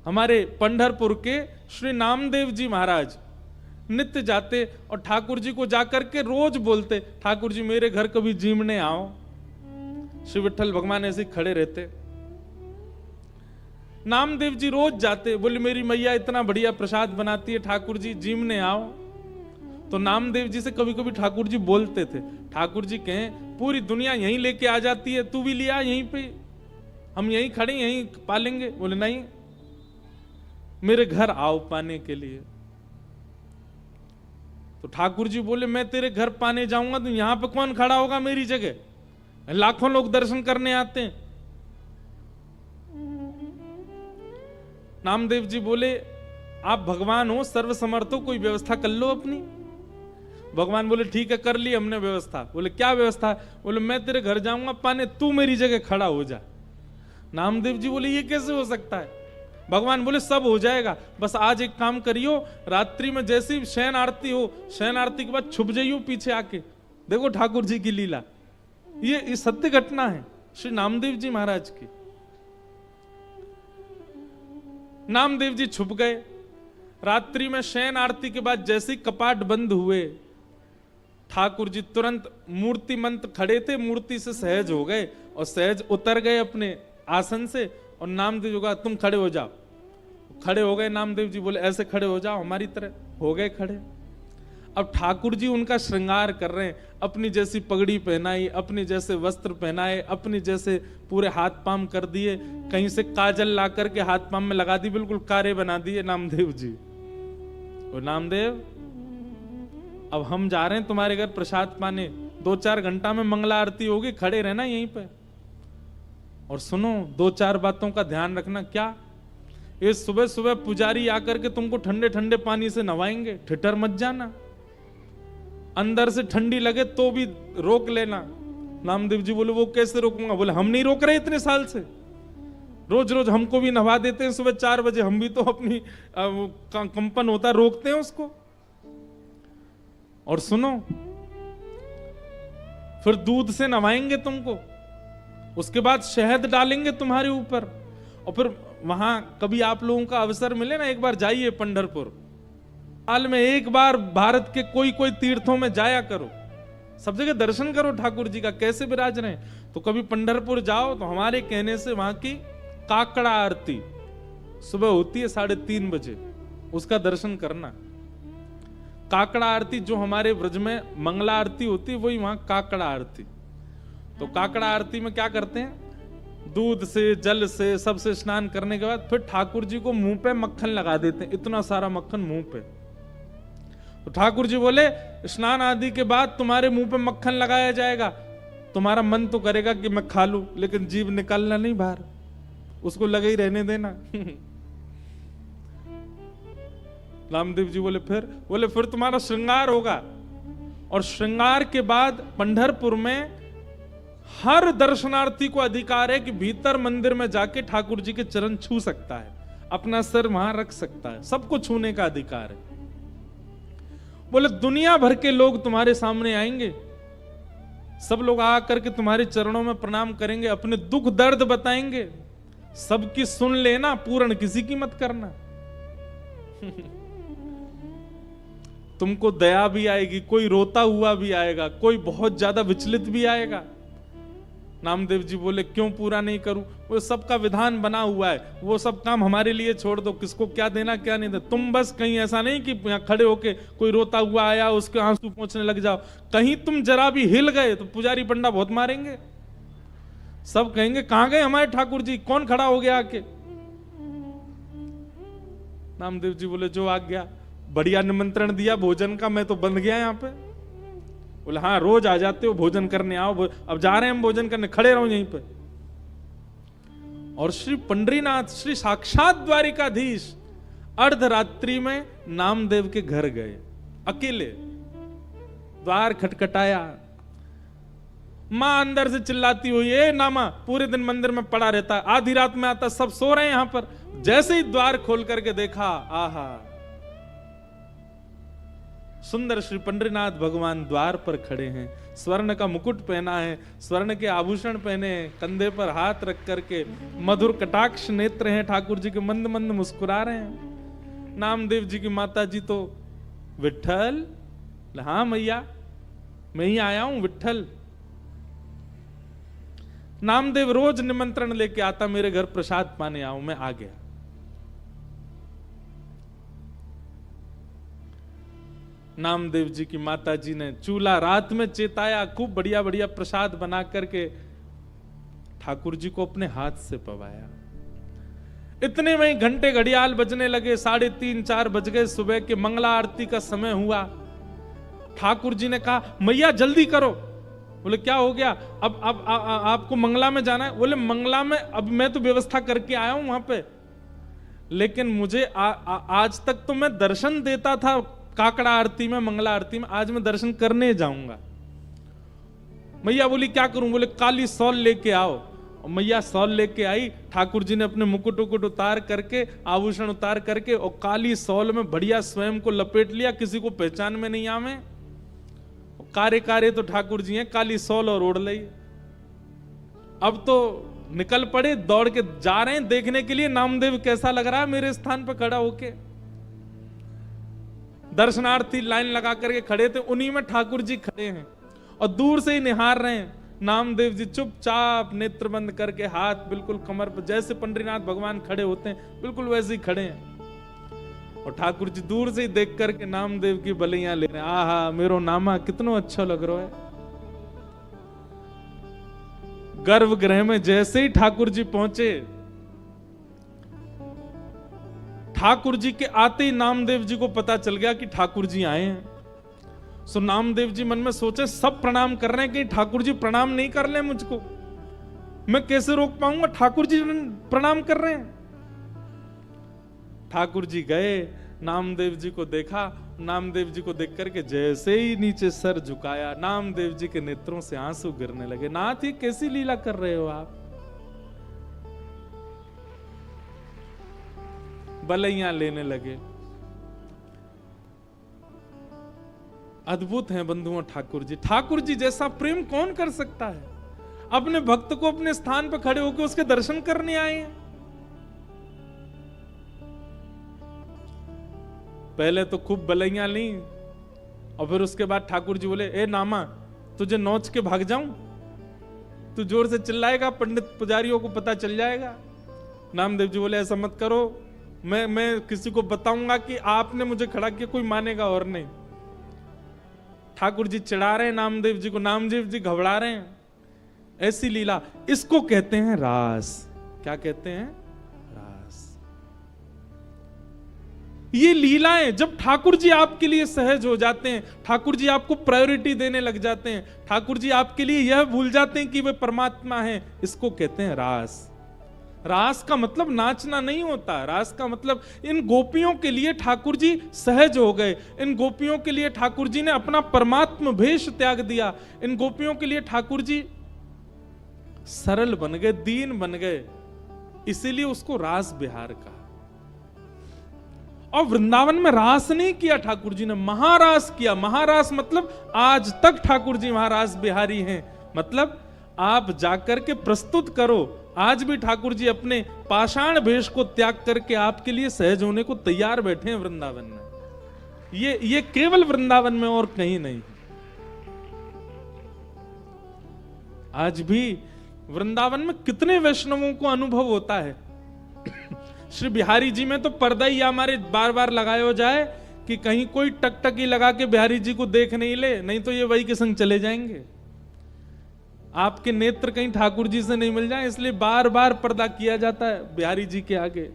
हमारे पंढरपुर के श्री नामदेव जी महाराज नित्य जाते और ठाकुर जी को जाकर के रोज बोलते, ठाकुर जी मेरे घर कभी जीमने आओ। श्री विठ्ठल भगवान ऐसे खड़े रहते। नामदेव जी रोज जाते, बोले मेरी मैया इतना बढ़िया प्रसाद बनाती है, ठाकुर जी जीमने आओ। तो नामदेव जी से कभी कभी ठाकुर जी बोलते थे, ठाकुर जी कहें पूरी दुनिया यहीं लेके आ जाती है, तू भी लिया यहीं पे, हम यहीं खड़े यहीं पालेंगे। बोले नहीं, मेरे घर आओ पाने के लिए। तो ठाकुर जी बोले मैं तेरे घर पाने जाऊंगा तो यहां पे कौन खड़ा होगा मेरी जगह, लाखों लोग दर्शन करने आते हैं। नामदेव जी बोले आप भगवान हो, सर्वसमर्थ हो, कोई व्यवस्था कर लो अपनी। भगवान बोले ठीक है कर ली हमने व्यवस्था। बोले क्या व्यवस्था? बोले मैं तेरे घर जाऊंगा पाने, तू मेरी जगह खड़ा हो जा। नामदेव जी बोले ये कैसे हो सकता है? भगवान बोले सब हो जाएगा, बस आज एक काम करियो, रात्रि में जैसी शयन आरती हो, शयन आरती के बाद छुप जाइयो पीछे आके, देखो ठाकुर जी की लीला। ये सत्य घटना है श्री नामदेव जी महाराज की। नामदेव जी छुप गए। रात्रि में शयन आरती के बाद जैसे ही कपाट बंद हुए, ठाकुर जी तुरंत मूर्तिमंत खड़े थे, मूर्ति से सहज हो गए और सहज उतर गए अपने आसन से। और नामदेव जी कहा तुम खड़े हो जाओ। खड़े हो गए। नामदेव जी बोले ऐसे खड़े हो जाओ हमारी तरह। हो गए खड़े। अब ठाकुर जी उनका श्रृंगार कर रहे हैं, अपनी जैसी पगड़ी पहनाई, अपने जैसे वस्त्र पहनाए, अपने जैसे पूरे हाथ पाम कर दिए, कहीं से काजल ला करके हाथ पाम में लगा दी, बिल्कुल कारे बना दिए नामदेव जी। और नामदेव अब हम जा रहे हैं तुम्हारे घर प्रसाद पाने, 2-4 घंटा में मंगला आरती होगी, खड़े रहना यहीं पे। और सुनो 2-4 बातों का ध्यान रखना। क्या? ये सुबह सुबह पुजारी आकर के तुमको ठंडे ठंडे पानी से नवाएंगे, ठिठर मत जाना। अंदर से ठंडी लगे तो भी रोक लेना। नामदेव जी बोले वो कैसे रोकूंगा? बोले हम नहीं रोक रहे इतने साल से, रोज रोज हमको भी नवा देते हैं सुबह 4 बजे, हम भी तो अपनी कंपन होता रोकते हैं उसको। और सुनो फिर दूध से नवाएंगे तुमको, उसके बाद शहद डालेंगे तुम्हारे ऊपर। और फिर वहां कभी आप लोगों का अवसर मिले ना, एक बार जाइए पंढरपुर, साल में एक बार भारत के कोई कोई तीर्थों में जाया करो, सब जगह दर्शन करो ठाकुर जी का कैसे विराज रहे हैं। तो कभी पंढरपुर जाओ तो हमारे कहने से वहां की काकड़ा आरती सुबह होती है 3:30 बजे, उसका दर्शन करना। काकड़ा आरती जो हमारे ब्रज में मंगला आरती होती है, वही वहां काकड़ा आरती। तो काकड़ा आरती में क्या करते हैं, दूध से जल से सबसे स्नान करने के बाद फिर ठाकुर जी को मुंह पे मक्खन लगा देते हैं, इतना सारा मक्खन मुंह पे। तो ठाकुर जी बोले स्नान आदि के बाद तुम्हारे मुंह पे मक्खन लगाया जाएगा, तुम्हारा मन तो करेगा कि मैं खा लूं, लेकिन जीभ निकालना नहीं बाहर, उसको लगे ही रहने देना। रामदेव जी बोले फिर तुम्हारा श्रृंगार होगा। और श्रृंगार के बाद पंढरपुर में हर दर्शनार्थी को अधिकार है कि भीतर मंदिर में जाके ठाकुर जी के चरण छू सकता है, अपना सिर वहां रख सकता है, सबको छूने का अधिकार है। बोले दुनिया भर के लोग तुम्हारे सामने आएंगे, सब लोग आकर के तुम्हारे चरणों में प्रणाम करेंगे, अपने दुख दर्द बताएंगे, सबकी सुन लेना, पूर्ण किसी की मत करना। तुमको दया भी आएगी, कोई रोता हुआ भी आएगा, कोई बहुत ज्यादा विचलित भी आएगा। नामदेव जी बोले क्यों पूरा नहीं करूं? वो सबका विधान बना हुआ है, वो सब काम हमारे लिए छोड़ दो, किसको क्या देना क्या नहीं देना। तुम बस कहीं ऐसा नहीं कि यहाँ खड़े होके कोई रोता हुआ आया उसके आंसू पोंछने लग जाओ, कहीं तुम जरा भी हिल गए तो पुजारी पंडा बहुत मारेंगे, सब कहेंगे कहां गए हमारे ठाकुर जी, कौन खड़ा हो गया आके। नामदेव जी बोले जो आ गया, बढ़िया निमंत्रण दिया भोजन का, मैं तो बंद गया यहाँ पे। बोले हाँ रोज आ जाते हो भोजन करने, आओ अब जा रहे हैं हम भोजन करने, खड़े रहो यहीं पे। और श्री पंडरीनाथ श्री साक्षात द्वारिकाधीश अर्धरात्रि में नामदेव के घर गए, अकेले द्वार खटखटाया, मां अंदर से चिल्लाती हुई ए नामा, पूरे दिन मंदिर में पड़ा रहता है, आधी रात में आता, सब सो रहे हैं यहां पर। जैसे ही द्वार खोल करके देखा, आहा सुंदर श्री पंडरीनाथ भगवान द्वार पर खड़े हैं, स्वर्ण का मुकुट पहना है, स्वर्ण के आभूषण पहने हैं, कंधे पर हाथ रख करके मधुर कटाक्ष नेत्र हैं ठाकुर जी के, मंद मंद मुस्कुरा रहे हैं। नामदेव जी की माता जी तो विट्ठल, हाँ मैया मैं ही आया हूं विट्ठल। नामदेव रोज निमंत्रण लेके आता, मेरे घर प्रसाद पाने आओ, मैं आ गया। नामदेव जी की माता जी ने चूल्हा रात में चेताया, खूब बढ़िया बढ़िया प्रसाद बना करके ठाकुर जी को अपने हाथ से पवाया। इतने में ही घंटे घड़ियाल बजने लगे, 3:30-4 बज गए, सुबह के मंगला आरती का समय हुआ। ठाकुर जी ने कहा मैया जल्दी करो। बोले क्या हो गया? अब आपको मंगला में जाना है? बोले मंगला में अब मैं तो व्यवस्था करके आया हूं वहां पे, लेकिन मुझे आज तक तो मैं दर्शन देता था काकड़ा आरती में, मंगला आरती में, आज मैं दर्शन करने जाऊंगा। मैया बोली क्या करूं? बोले काली सौल लेके आओ। और मैया सौल लेके आई। ठाकुर जी ने अपने मुकुट उकुट उतार करके, आभूषण उतार करके, और काली सौल में बढ़िया स्वयं को लपेट लिया, किसी को पहचान में नहीं आवे। कारे कारे तो ठाकुर जी हैं, काली सौल और ओढ़ ली। अब तो निकल पड़े, दौड़ के जा रहे हैं देखने के लिए नामदेव कैसा लग रहा है मेरे स्थान पर खड़ा होके। दर्शनार्थी लाइन लगा करके खड़े थे, उन्हीं में ठाकुर जी खड़े हैं और दूर से ही निहार रहे हैं। नामदेव जी चुपचाप नेत्र बंद करके, हाथ बिल्कुल कमर पर, जैसे पंडरीनाथ भगवान खड़े होते हैं बिल्कुल वैसे ही खड़े हैं। और ठाकुर जी दूर से ही देख करके नामदेव की बलियां ले रहे हैं। आहा मेरो नामा कितना अच्छा लग रहा है। गर्भगृह में जैसे ही ठाकुर जी पहुंचे, ठाकुर जी के आते ही नामदेव जी को पता चल गया कि ठाकुर जी आए हैं। सो नामदेव जी मन में सोचे सब प्रणाम कर रहे हैं, कि ठाकुर जी प्रणाम नहीं कर ले मुझको, मैं कैसे रोक पाऊंगा? ठाकुर जी प्रणाम कर रहे हैं। ठाकुर जी गए, नामदेव जी को देखा। नामदेव जी को देख करके जैसे ही नीचे सर झुकाया, नामदेव जी के नेत्रों से आंसू गिरने लगे। नाथ ये कैसी लीला कर रहे हो आप? बलैया लेने लगे। अद्भुत हैं बंधुओं ठाकुर जी। ठाकुर जी जैसा प्रेम कौन कर सकता है? अपने भक्त को अपने स्थान पर खड़े होकर उसके दर्शन करने आए हैं। पहले तो खूब बलैया ली, और फिर उसके बाद ठाकुर जी बोले ए नामा तुझे नोच के भाग जाऊं? तू जोर से चिल्लाएगा, पंडित पुजारियों को पता चल जाएगा। नामदेव जी बोले ऐसा मत करो, मैं किसी को बताऊंगा कि आपने मुझे खड़ा किया, कोई मानेगा और नहीं। ठाकुर जी चिढ़ा रहे हैं नामदेव जी को, नामदेव जी घबरा रहे हैं। ऐसी लीला, इसको कहते हैं रास। क्या कहते हैं? रास। ये लीलाएं जब ठाकुर जी आपके लिए सहज हो जाते हैं, ठाकुर जी आपको प्रायोरिटी देने लग जाते हैं, ठाकुर जी आपके लिए यह भूल जाते हैं कि वे परमात्मा हैं, इसको कहते हैं रास। रास का मतलब नाचना नहीं होता। रास का मतलब इन गोपियों के लिए ठाकुर जी सहज हो गए। इन गोपियों के लिए ठाकुर जी ने अपना परमात्म भेष त्याग दिया। इन गोपियों के लिए ठाकुर जी सरल बन गए, दीन बन गए, इसीलिए उसको रास बिहार कहा। और वृंदावन में रास नहीं किया ठाकुर जी ने, महारास किया। महारास मतलब आज तक ठाकुर जी महारास बिहारी हैं। मतलब आप जाकर के प्रस्तुत करो, आज भी ठाकुर जी अपने पाषाण भेष को त्याग करके आपके लिए सहज होने को तैयार बैठे हैं वृंदावन में। ये केवल वृंदावन में और कहीं नहीं। आज भी वृंदावन में कितने वैष्णवों को अनुभव होता है। श्री बिहारी जी में तो पर्दा ही हमारे बार बार लगाया जाए कि कहीं कोई टकटकी लगा के बिहारी जी को देख नहीं ले, नहीं तो ये वही के संग चले जाएंगे। आपके नेत्र कहीं ठाकुर जी से नहीं मिल जाए, इसलिए बार बार पर्दा किया जाता है बिहारी जी के आगे।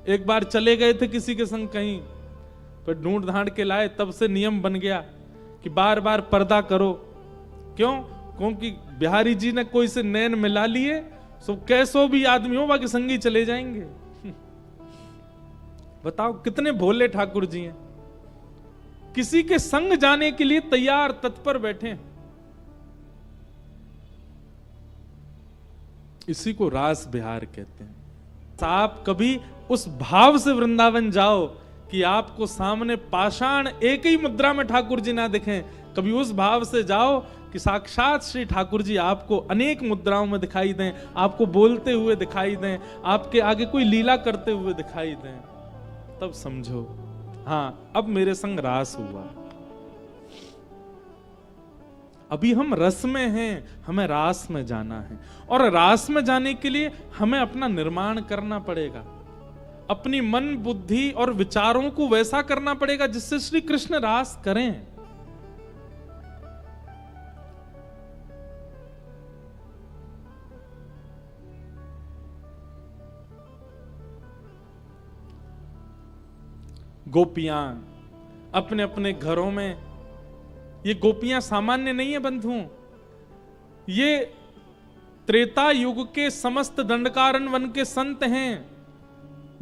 एक बार चले गए थे किसी के संग कहीं, पर ढूंढ ढांड के लाए, तब से नियम बन गया कि बार बार पर्दा करो। क्यों? क्योंकि बिहारी जी ने कोई से नैन मिला लिए, सो कैसो भी आदमी हो बाकी संगी चले जाएंगे। बताओ कितने भोले ठाकुर जी हैं, किसी के संग जाने के लिए तैयार तत्पर बैठे हैं। इसी को रास बिहार कहते हैं। आप कभी उस भाव से वृंदावन जाओ कि आपको सामने पाषाण एक ही मुद्रा में ठाकुर जी ना दिखें। कभी उस भाव से जाओ कि साक्षात श्री ठाकुर जी आपको अनेक मुद्राओं में दिखाई दें, आपको बोलते हुए दिखाई दें, आपके आगे कोई लीला करते हुए दिखाई दें, तब समझो हाँ अब मेरे संग रास हुआ। अभी हम रस में हैं, हमें रास में जाना है, और रास में जाने के लिए हमें अपना निर्माण करना पड़ेगा, अपनी मन बुद्धि और विचारों को वैसा करना पड़ेगा जिससे श्री कृष्ण रास करें। गोपियां अपने अपने घरों में, ये गोपियां सामान्य नहीं है बंधुओं, ये त्रेता युग के समस्त दंडकारण्य वन के संत हैं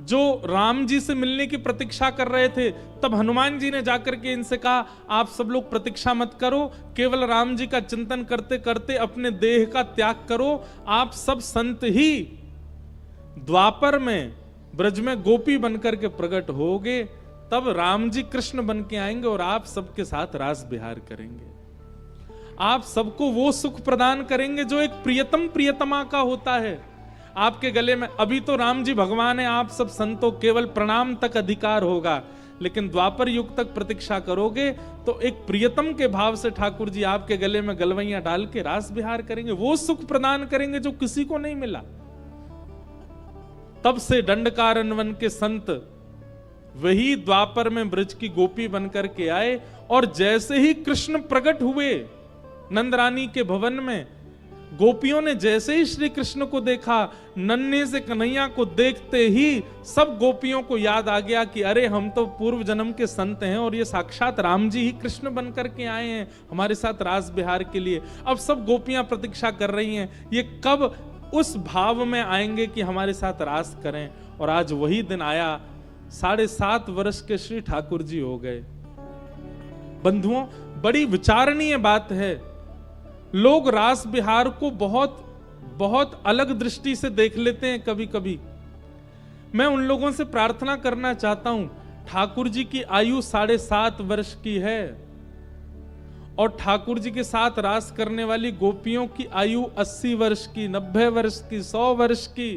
जो राम जी से मिलने की प्रतीक्षा कर रहे थे। तब हनुमान जी ने जाकर के इनसे कहा आप सब लोग प्रतीक्षा मत करो, केवल राम जी का चिंतन करते करते अपने देह का त्याग करो, आप सब संत ही द्वापर में ब्रज में गोपी बनकर के प्रकट होगे, तब राम जी कृष्ण बन के आएंगे और आप सबके साथ रास विहार करेंगे, आप सबको वो सुख प्रदान करेंगे जो एक प्रियतम प्रियतमा का होता है आपके गले में। अभी तो राम जी भगवान है, आप सब संतों केवल प्रणाम तक अधिकार होगा, लेकिन द्वापर युग तक प्रतीक्षा करोगे तो एक प्रियतम के भाव से ठाकुर जी आपके गले में गलवैयां डाल के रास विहार करेंगे, वो सुख प्रदान करेंगे जो किसी को नहीं मिला। तब से दंडकारण्य वन के संत वही द्वापर में ब्रज की गोपी बनकर के आए, और जैसे ही कृष्ण प्रकट हुए नंदरानी के भवन में, गोपियों ने जैसे ही श्री कृष्ण को देखा, नन्हे से कन्हैया को देखते ही सब गोपियों को याद आ गया कि अरे हम तो पूर्व जन्म के संत हैं और ये साक्षात राम जी ही कृष्ण बनकर के आए हैं हमारे साथ रास विहार के लिए। अब सब गोपियां प्रतीक्षा कर रही हैं ये कब उस भाव में आएंगे कि हमारे साथ रास करें, और आज वही दिन आया। 7.5 वर्ष के श्री ठाकुर जी हो गए। बंधुओं, बड़ी विचारणीय बात है, लोग रास विहार को बहुत बहुत अलग दृष्टि से देख लेते हैं कभी कभी। मैं उन लोगों से प्रार्थना करना चाहता हूं, ठाकुर जी की आयु 7.5 वर्ष की है और ठाकुर जी के साथ रास करने वाली गोपियों की आयु 80 वर्ष की, 90 वर्ष की, 100 वर्ष की।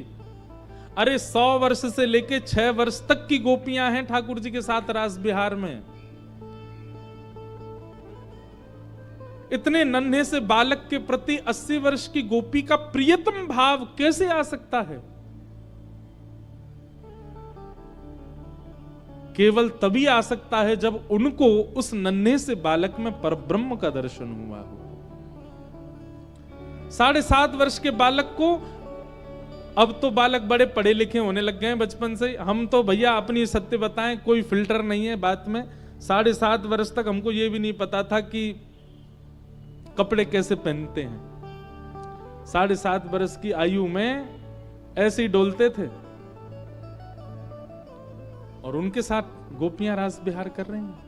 अरे 100 वर्ष से लेके 6 वर्ष तक की गोपियां हैं ठाकुर जी के साथ रास विहार में। इतने नन्हे से बालक के प्रति 80 वर्ष की गोपी का प्रियतम भाव कैसे आ सकता है? केवल तभी आ सकता है जब उनको उस नन्हे से बालक में परब्रह्म का दर्शन हुआ हो। 7.5 वर्ष के बालक को, अब तो बालक बड़े पढ़े लिखे होने लग गए हैं बचपन से, हम तो भैया अपनी सत्य बताएं कोई फिल्टर नहीं है बात में। 7.5 वर्ष तक हमको ये भी नहीं पता था कि कपड़े कैसे पहनते हैं। 7.5 वर्ष की आयु में ऐसे ही डोलते थे और उनके साथ गोपियां रास विहार कर रही हैं।